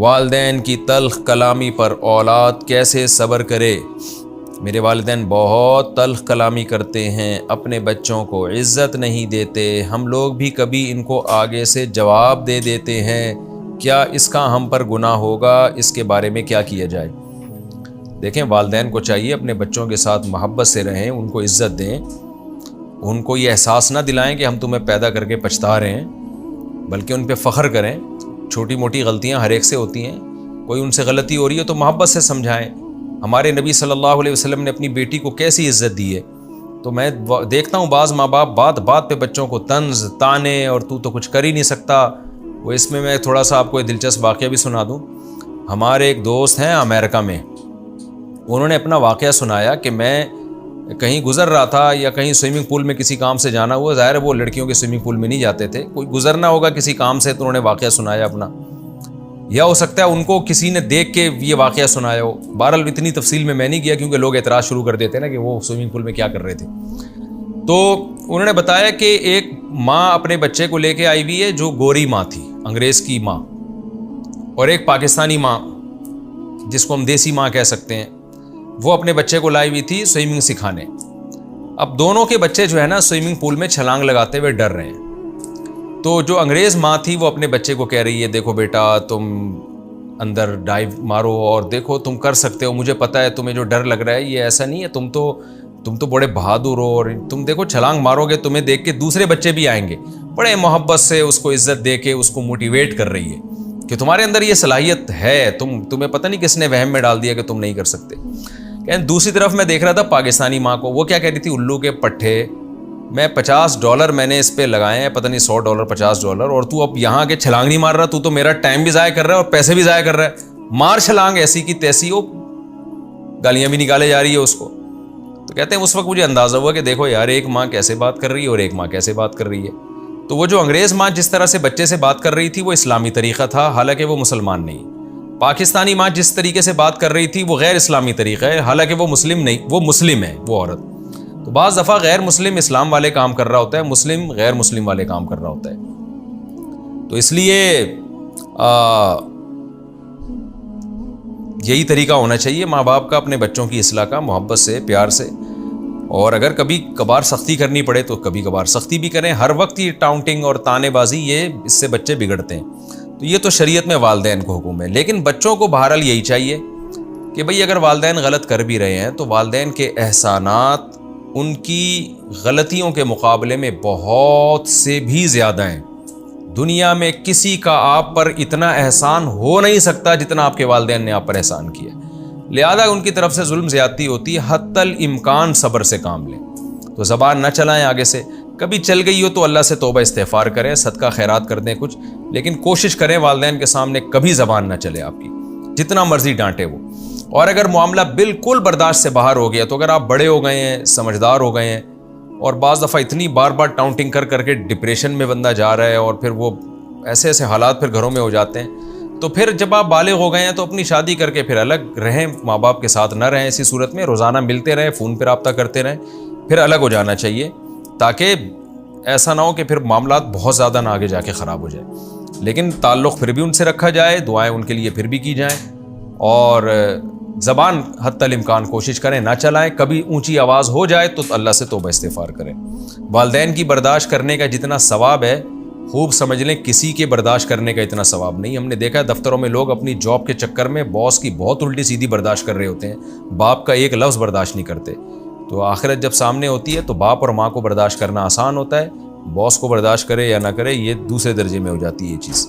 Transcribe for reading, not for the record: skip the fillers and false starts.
والدین کی تلخ کلامی پر اولاد کیسے صبر کرے؟ میرے والدین بہت تلخ کلامی کرتے ہیں، اپنے بچوں کو عزت نہیں دیتے، ہم لوگ بھی کبھی ان کو آگے سے جواب دے دیتے ہیں، کیا اس کا ہم پر گناہ ہوگا؟ اس کے بارے میں کیا کیا جائے؟ دیکھیں، والدین کو چاہیے اپنے بچوں کے ساتھ محبت سے رہیں، ان کو عزت دیں، ان کو یہ احساس نہ دلائیں کہ ہم تمہیں پیدا کر کے پچھتا رہے ہیں، بلکہ ان پہ فخر کریں۔ چھوٹی موٹی غلطیاں ہر ایک سے ہوتی ہیں، کوئی ان سے غلطی ہو رہی ہے تو محبت سے سمجھائیں۔ ہمارے نبی صلی اللہ علیہ وسلم نے اپنی بیٹی کو کیسی عزت دی ہے، تو میں دیکھتا ہوں بعض ماں باپ بات بات پہ بچوں کو طنز تانے اور تو کچھ کر ہی نہیں سکتا۔ وہ اس میں تھوڑا سا آپ کو ایک دلچسپ واقعہ بھی سنا دوں۔ ہمارے ایک دوست ہیں امریکہ میں، انہوں نے اپنا واقعہ سنایا کہ میں کہیں گزر رہا تھا یا کہیں سوئمنگ پول میں کسی کام سے جانا ہوا، ظاہر ہے وہ لڑکیوں کے سوئمنگ پول میں نہیں جاتے تھے، کوئی گزرنا ہوگا کسی کام سے تو انہوں نے واقعہ سنایا اپنا، یا ہو سکتا ہے ان کو کسی نے دیکھ کے یہ واقعہ سنایا ہو۔ بہرحال اتنی تفصیل میں نہیں گیا کیونکہ لوگ اعتراض شروع کر دیتے نا کہ وہ سوئمنگ پول میں کیا کر رہے تھے۔ تو انہوں نے بتایا کہ ایک ماں اپنے بچے کو لے کے آئی ہوئی ہے جو گوری ماں تھی، انگریز کی ماں، اور ایک پاکستانی ماں جس کو ہم دیسی ماں کہہ سکتے ہیں، وہ اپنے بچے کو لائی ہوئی تھی سوئمنگ سکھانے۔ اب دونوں کے بچے جو ہے نا سوئمنگ پول میں چھلانگ لگاتے ہوئے ڈر رہے ہیں۔ تو جو انگریز ماں تھی وہ اپنے بچے کو کہہ رہی ہے، دیکھو بیٹا تم اندر ڈائیو مارو اور دیکھو تم کر سکتے ہو، مجھے پتا ہے تمہیں جو ڈر لگ رہا ہے یہ ایسا نہیں ہے، تم تو بڑے بہادر ہو اور تم دیکھو چھلانگ مارو گے تمہیں دیکھ کے دوسرے بچے بھی آئیں گے۔ بڑے محبت سے اس کو عزت دے کے اس کو موٹیویٹ کر رہی ہے کہ تمہارے اندر یہ صلاحیت ہے، تمہیں پتہ نہیں کس نے وہم میں ڈال دیا کہ تم نہیں کر سکتے۔ دوسری طرف میں دیکھ رہا تھا پاکستانی ماں کو، وہ کیا کہہ رہی تھی، الو کے پٹھے، میں $50 میں نے اس پہ لگائے ہیں، پتہ نہیں $100 $50، اور تو اب یہاں کے چھلانگ نہیں مار رہا، تو میرا ٹائم بھی ضائع کر رہا ہے اور پیسے بھی ضائع کر رہا ہے، مار چھلانگ ایسی کی تیسی ہو، گالیاں بھی نکالے جا رہی ہے اس کو۔ تو کہتے ہیں اس وقت مجھے اندازہ ہوا کہ دیکھو یار ایک ماں کیسے بات کر رہی ہے اور ایک ماں کیسے بات کر رہی ہے۔ تو وہ جو انگریز ماں جس طرح سے بچے سے بات کر رہی تھی وہ اسلامی طریقہ تھا، حالانکہ وہ مسلمان نہیں۔ پاکستانی ماں جس طریقے سے بات کر رہی تھی وہ غیر اسلامی طریقہ ہے، حالانکہ وہ مسلم نہیں، وہ مسلم ہے وہ عورت۔ تو بعض دفعہ غیر مسلم اسلام والے کام کر رہا ہوتا ہے، مسلم غیر مسلم والے کام کر رہا ہوتا ہے۔ تو اس لیے یہی طریقہ ہونا چاہیے ماں باپ کا اپنے بچوں کی اصلاح کا، محبت سے، پیار سے، اور اگر کبھی کبھار سختی کرنی پڑے تو کبھی کبھار سختی بھی کریں۔ ہر وقت یہ ٹاؤنٹنگ اور تانے بازی اس سے بچے بگڑتے ہیں۔ تو یہ تو شریعت میں والدین کو حکم ہے، لیکن بچوں کو بہرحال یہی چاہیے کہ بھئی اگر والدین غلط کر بھی رہے ہیں تو والدین کے احسانات ان کی غلطیوں کے مقابلے میں بہت سے بھی زیادہ ہیں۔ دنیا میں کسی کا آپ پر اتنا احسان ہو نہیں سکتا جتنا آپ کے والدین نے آپ پر احسان کیا، لہذا ان کی طرف سے ظلم زیادتی ہوتی ہے، حتی الامکان صبر سے کام لیں۔ تو زبان نہ چلائیں آگے سے، کبھی چل گئی ہو تو اللہ سے توبہ استغفار کریں، صدقہ خیرات کر دیں کچھ، لیکن کوشش کریں والدین کے سامنے کبھی زبان نہ چلے آپ کی، جتنا مرضی ڈانٹے وہ۔ اور اگر معاملہ بالکل برداشت سے باہر ہو گیا تو اگر آپ بڑے ہو گئے ہیں، سمجھدار ہو گئے ہیں، اور بعض دفعہ اتنی بار بار ٹاؤنٹنگ کر کے ڈپریشن میں بندہ جا رہا ہے اور پھر وہ ایسے حالات پھر گھروں میں ہو جاتے ہیں، تو پھر جب آپ بالغ ہو گئے ہیں تو اپنی شادی کر کے پھر الگ رہیں، ماں باپ کے ساتھ نہ رہیں۔ اسی صورت میں روزانہ ملتے رہیں، فون پہ رابطہ کرتے رہیں، پھر الگ ہو جانا چاہیے، تاکہ ایسا نہ ہو کہ پھر معاملات بہت زیادہ نہ آگے جا کے خراب ہو جائے۔ لیکن تعلق پھر بھی ان سے رکھا جائے، دعائیں ان کے لیے پھر بھی کی جائیں، اور زبان حتی الامکان کوشش کریں نہ چلائیں۔ کبھی اونچی آواز ہو جائے تو اللہ سے توبہ استغفار کریں۔ والدین کی برداشت کرنے کا جتنا ثواب ہے، خوب سمجھ لیں کسی کے برداشت کرنے کا اتنا ثواب نہیں۔ ہم نے دیکھا ہے دفتروں میں لوگ اپنی جاب کے چکر میں باس کی بہت الٹی سیدھی برداشت کر رہے ہوتے ہیں، باپ کا ایک لفظ برداشت نہیں کرتے۔ تو آخرت جب سامنے ہوتی ہے تو باپ اور ماں کو برداشت کرنا آسان ہوتا ہے، باس کو برداشت کرے یا نہ کرے یہ دوسرے درجے میں ہو جاتی ہے یہ چیز۔